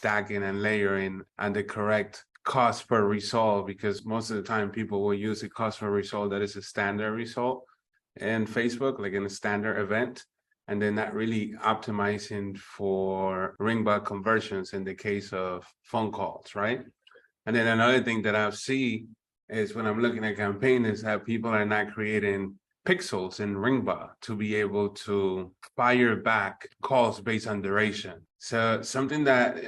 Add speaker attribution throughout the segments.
Speaker 1: stacking and layering and the correct cost per result, because most of the time people will use a cost per result that is a standard result in Facebook, like in a standard event, and then not really optimizing for ringbot conversions in the case of phone calls, right? And then another thing that I've seen is when I'm looking at campaign is that people are not creating pixels in ringbot to be able to fire back calls based on duration. So something that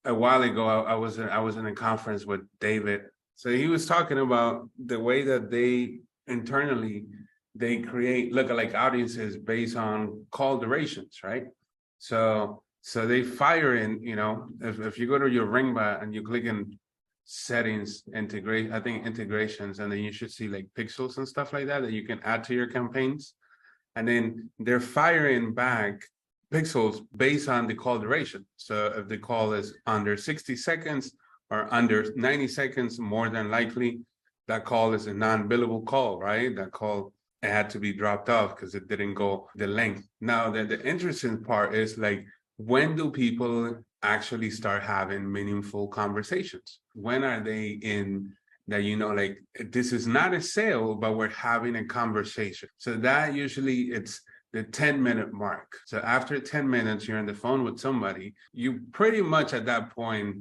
Speaker 1: a while ago I was in a conference with David. So he was talking about the way that they internally they create lookalike audiences based on call durations, right? So they fire in, if you go to your ringbot and you click in settings, integrations, and then you should see like pixels and stuff like that that you can add to your campaigns. And then they're firing back pixels based on the call duration. So if the call is under 60 seconds or under 90 seconds, more than likely that call is a non-billable call, right? That call, it had to be dropped off because it didn't go the length. Now, the interesting part is like, when do people actually start having meaningful conversations? When are they in that, like, this is not a sale, but we're having a conversation? So that usually it's the 10-minute mark. So after 10 minutes, you're on the phone with somebody, you pretty much at that point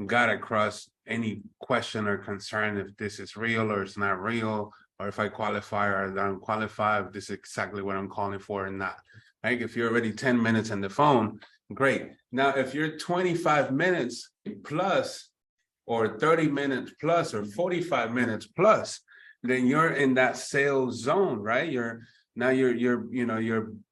Speaker 1: got across any question or concern if this is real or it's not real, or if I qualify or I don't qualify, if this is exactly what I'm calling for or not. Right? If you're already 10 minutes on the phone, great. Now, if you're 25 minutes plus, or 30 minutes plus, or 45 minutes plus, then you're in that sales zone, right? You're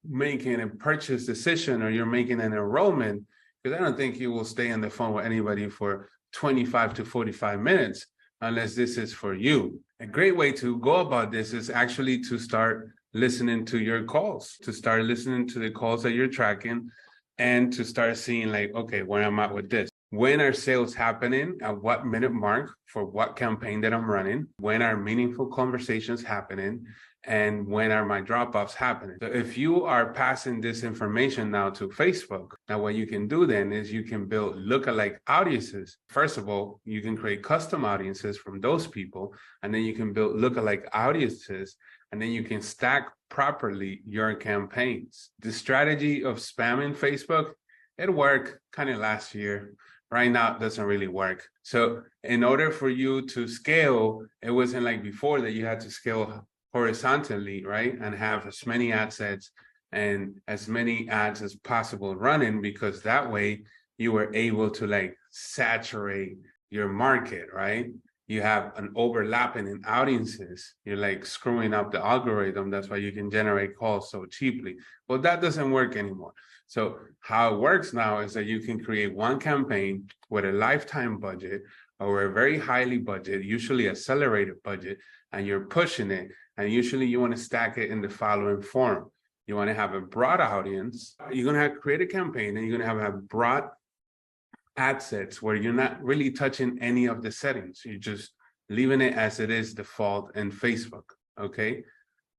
Speaker 1: making a purchase decision, or you're making an enrollment, because I don't think you will stay on the phone with anybody for 25 to 45 minutes unless this is for you. A great way to go about this is actually to start listening to your calls, to start listening to the calls that you're tracking, and to start seeing like, okay, where am I with this? When are sales happening? At what minute mark for what campaign that I'm running? When are meaningful conversations happening? And when are my drop-offs happening? So if you are passing this information now to Facebook, now what you can do then is you can build lookalike audiences. First of all, you can create custom audiences from those people, and then you can build lookalike audiences, and then you can stack properly your campaigns. The strategy of spamming Facebook, it worked kind of last year. Right now, it doesn't really work. So in order for you to scale, it wasn't like before that you had to scale horizontally, right? And have as many ad sets and as many ads as possible running, because that way you were able to like saturate your market, right? You have an overlapping in audiences. You're like screwing up the algorithm. That's why you can generate calls so cheaply. Well, that doesn't work anymore. So how it works now is that you can create one campaign with a lifetime budget or a very highly budget, usually accelerated budget, and you're pushing it. And usually you want to stack it in the following form. You want to have a broad audience. You're going to have create a campaign, and you're going to have broad ad sets where you're not really touching any of the settings. You're just leaving it as it is default in Facebook, okay?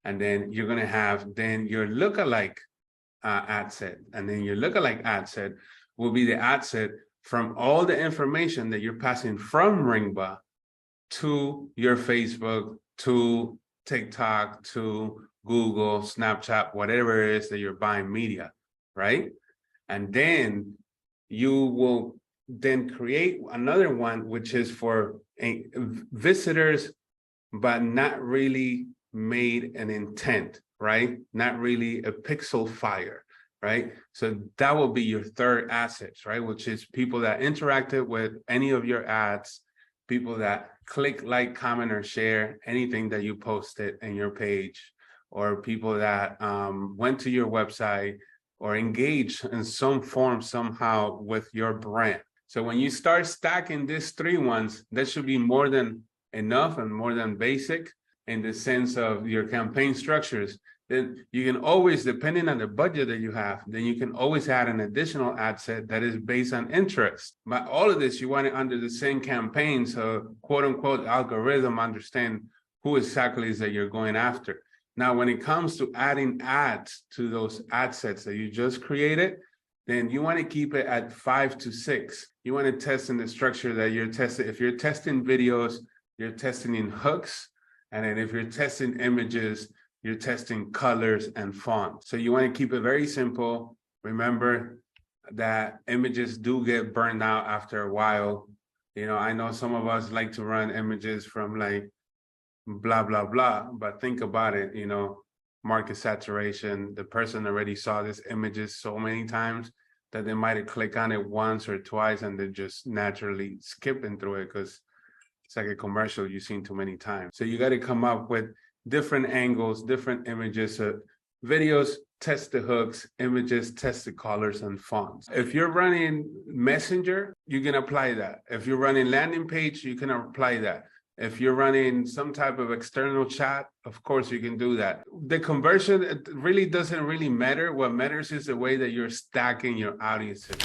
Speaker 1: And then you're going to have then your lookalike ad set. And then your lookalike ad set will be the ad set from all the information that you're passing from Ringbot to your Facebook, to TikTok, to Google, Snapchat, whatever it is that you're buying media, right? And then you will then create another one, which is for visitors, but not really made an intent, right? Not really a pixel fire, right? So that will be your third assets, right? Which is people that interacted with any of your ads, people that click, like, comment, or share anything that you posted in your page, or people that went to your website or engage in some form somehow with your brand. So when you start stacking these three ones, that should be more than enough and more than basic in the sense of your campaign structures. Then you can always, depending on the budget that you have, then you can always add an additional ad set that is based on interest. But all of this, you want it under the same campaign, so quote unquote algorithm understand who exactly is that you're going after. Now, when it comes to adding ads to those ad sets that you just created, then you want to keep it at 5 to 6. You want to test in the structure that you're testing. If you're testing videos, you're testing in hooks. And then if you're testing images, you're testing colors and fonts. So you want to keep it very simple. Remember that images do get burned out after a while. You know, I know some of us like to run images from like blah, blah, blah, but think about it, you know, market saturation, the person already saw this images so many times that they might have clicked on it once or twice and they're just naturally skipping through it because it's like a commercial you've seen too many times. So you got to come up with different angles, different images. So videos, test the hooks, images, test the colors and fonts. If you're running Messenger, you can apply that. If you're running landing page, you can apply that. If you're running some type of external chat, of course you can do that. The conversion, it really doesn't really matter. What matters is the way that you're stacking your audiences.